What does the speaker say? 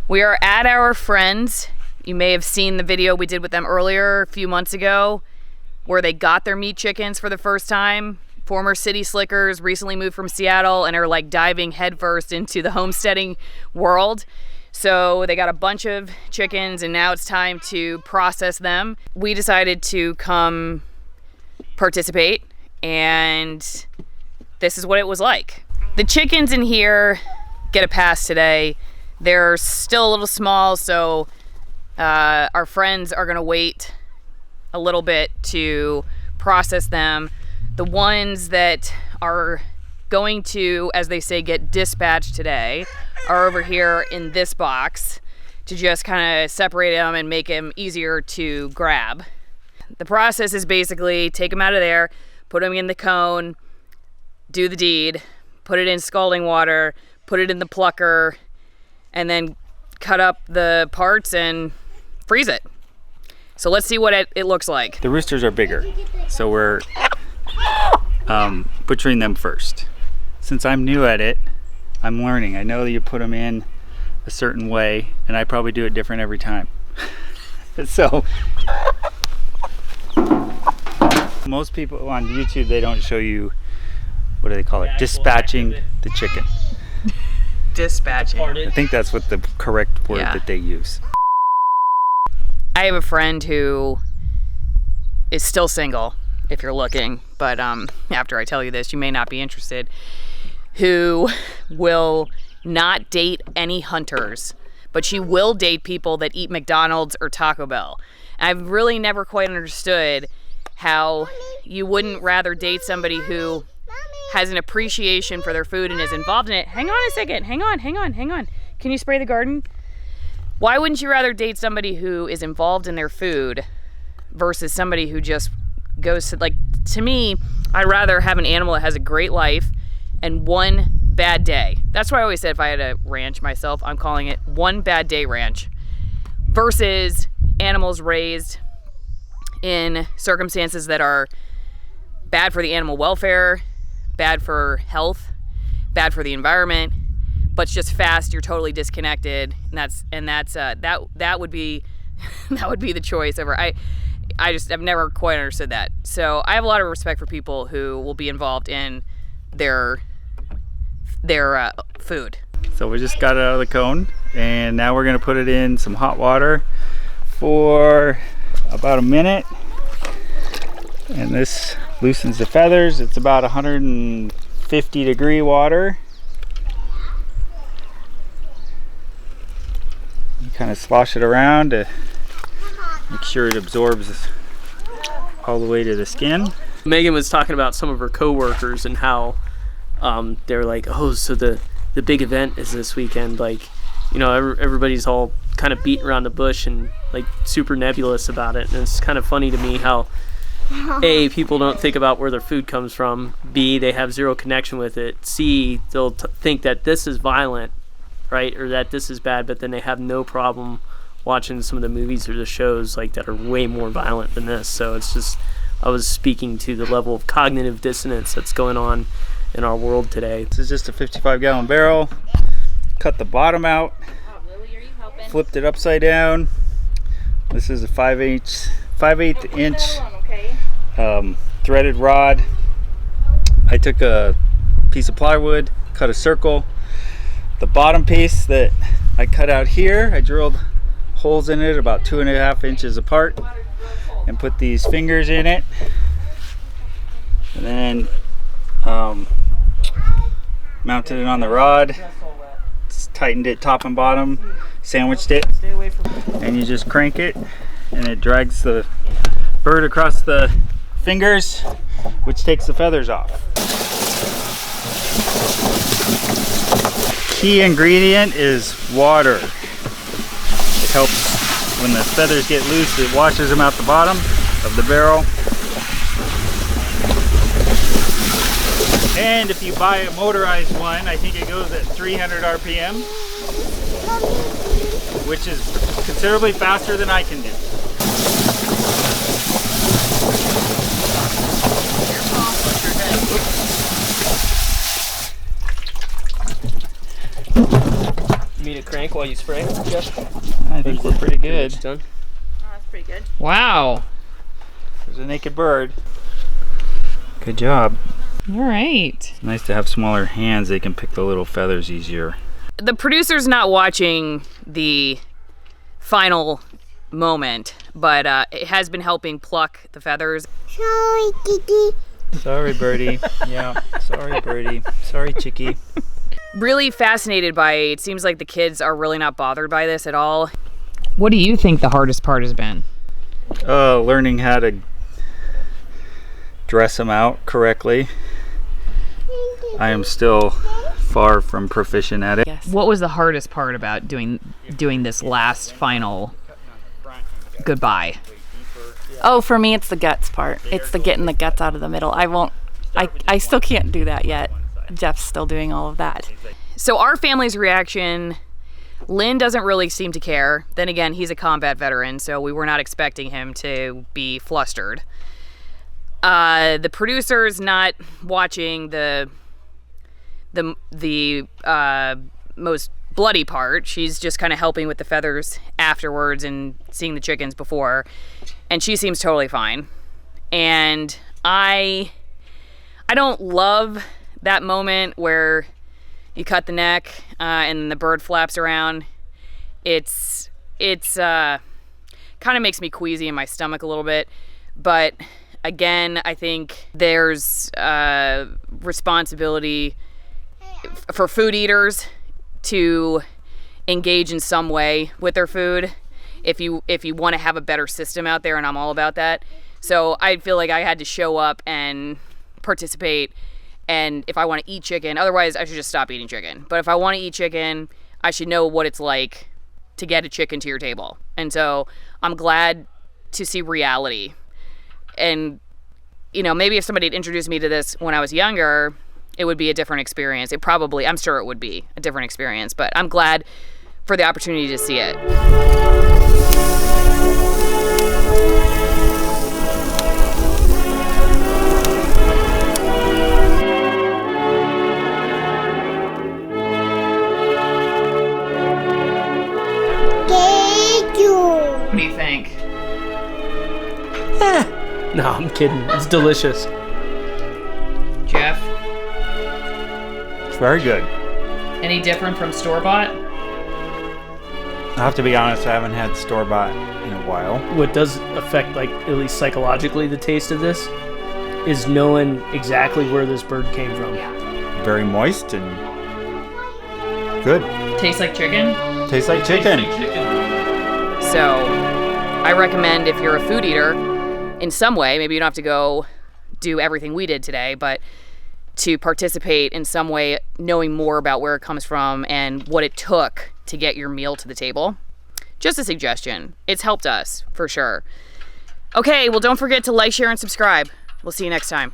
We are at our friends. You may have seen the video we did with them earlier a few months ago where they got their meat chickens for the first time. Former city slickers, recently moved from Seattle and are like diving headfirst into the homesteading world. So they got a bunch of chickens and now it's time to process them. We decided to come participate and this is what it was like. The chickens in here get a pass today. They're still a little small, so our friends are gonna wait a little bit to process them. The ones that are going to, as they say, get dispatched today are over here in this box to just kind of separate them and make them easier to grab. The process is basically take them out of there, put them in the cone, do the deed, put it in scalding water, put it in the plucker, and then cut up the parts and freeze it. So let's see what it looks like. The roosters are bigger, so we're butchering them first. Since I'm new at it, I'm learning. I know that you put them in a certain way, and I probably do it different every time. So most people on YouTube, they don't show you, what do they call it? Dispatching the chicken. Dispatching. I think that's what the correct word that they use. I have a friend who is still single, if you're looking, but after I tell you this, you may not be interested, who will not date any hunters, but she will date people that eat McDonald's or Taco Bell. I've really never quite understood how you wouldn't rather date somebody who has an appreciation for their food and is involved in it. Hang on a second. Hang on. Can you spray the garden? Why wouldn't you rather date somebody who is involved in their food versus somebody who just goes to, like, to me, I'd rather have an animal that has a great life and one bad day. That's why I always said if I had a ranch myself, I'm calling it one bad day ranch versus animals raised in circumstances that are bad for the animal welfare, bad for health, bad for the environment, but it's just fast, you're totally disconnected, and that would be that would be the choice over. I've never quite understood that. So I have a lot of respect for people who will be involved in their food. So we just got it out of the cone, and now we're gonna put it in some hot water for about a minute, and this loosens the feathers. It's about 150 degree water. You kind of slosh it around to make sure it absorbs all the way to the skin. Megan was talking about some of her co-workers and how they're like, oh, so the big event is this weekend. Like, you know, everybody's all kind of beating around the bush and like super nebulous about it. And it's kind of funny to me how A, people don't think about where their food comes from. B, they have zero connection with it. C, they'll think that this is violent, right? Or that this is bad, but then they have no problem watching some of the movies or the shows like that are way more violent than this. So it's just, I was speaking to the level of cognitive dissonance that's going on in our world today. This is just a 55-gallon barrel. Cut the bottom out. Flipped it upside down. This is a 5/8 inch threaded rod. I took a piece of plywood, cut a circle. The bottom piece that I cut out here, I drilled holes in it about 2.5 inches apart and put these fingers in it, and then mounted it on the rod, tightened it top and bottom, sandwiched it, and you just crank it and it drags the bird across the fingers, which takes the feathers off. Key ingredient is water. It helps when the feathers get loose, it washes them out the bottom of the barrel. And if you buy a motorized one, I think it goes at 300 RPM, which is considerably faster than I can do. Me to crank while you spray, Jeff? I think we're pretty good. Done. Oh, that's pretty good. Wow. There's a naked bird. Good job. All right. It's nice to have smaller hands. They can pick the little feathers easier. The producer's not watching the final moment, but it has been helping pluck the feathers. Sorry, Kiki. Sorry, birdie. Yeah, sorry, birdie. Sorry, chickie. Really fascinated by it. It seems like the kids are really not bothered by this at all. What do you think the hardest part has been? Learning how to dress them out correctly. I am still far from proficient at it. Yes. What was the hardest part about doing this last final goodbye? Oh, for me, it's the guts part. It's the getting the guts out of the middle. I still can't do that yet. Jeff's still doing all of that. So our family's reaction, Lynn doesn't really seem to care. Then again, he's a combat veteran, so we were not expecting him to be flustered. The producer's not watching the most bloody part. She's just kind of helping with the feathers afterwards and seeing the chickens before, and she seems totally fine. And I don't love that moment where you cut the neck and the bird flaps around. It's kind of makes me queasy in my stomach a little bit, but again, I think there's responsibility for food eaters to engage in some way with their food if you want to have a better system out there, and I'm all about that. So I feel like I had to show up and participate, and if I want to eat chicken, otherwise I should just stop eating chicken. But if I want to eat chicken, I should know what it's like to get a chicken to your table. And so I'm glad to see reality. And, you know, maybe if somebody had introduced me to this when I was younger, it would be a different experience. I'm sure it would be a different experience, but I'm glad for the opportunity to see it. What do you think? No, I'm kidding. It's delicious. Jeff? It's very good. Any different from store-bought? I have to be honest, I haven't had store-bought in a while. What does affect, like, at least psychologically, the taste of this is knowing exactly where this bird came from. Very moist and good. Tastes like chicken? Tastes like chicken. So, I recommend if you're a food eater, in some way, maybe you don't have to go do everything we did today, but to participate in some way, knowing more about where it comes from and what it took to get your meal to the table. Just a suggestion. It's helped us, for sure. Okay, well, don't forget to like, share, and subscribe. We'll see you next time.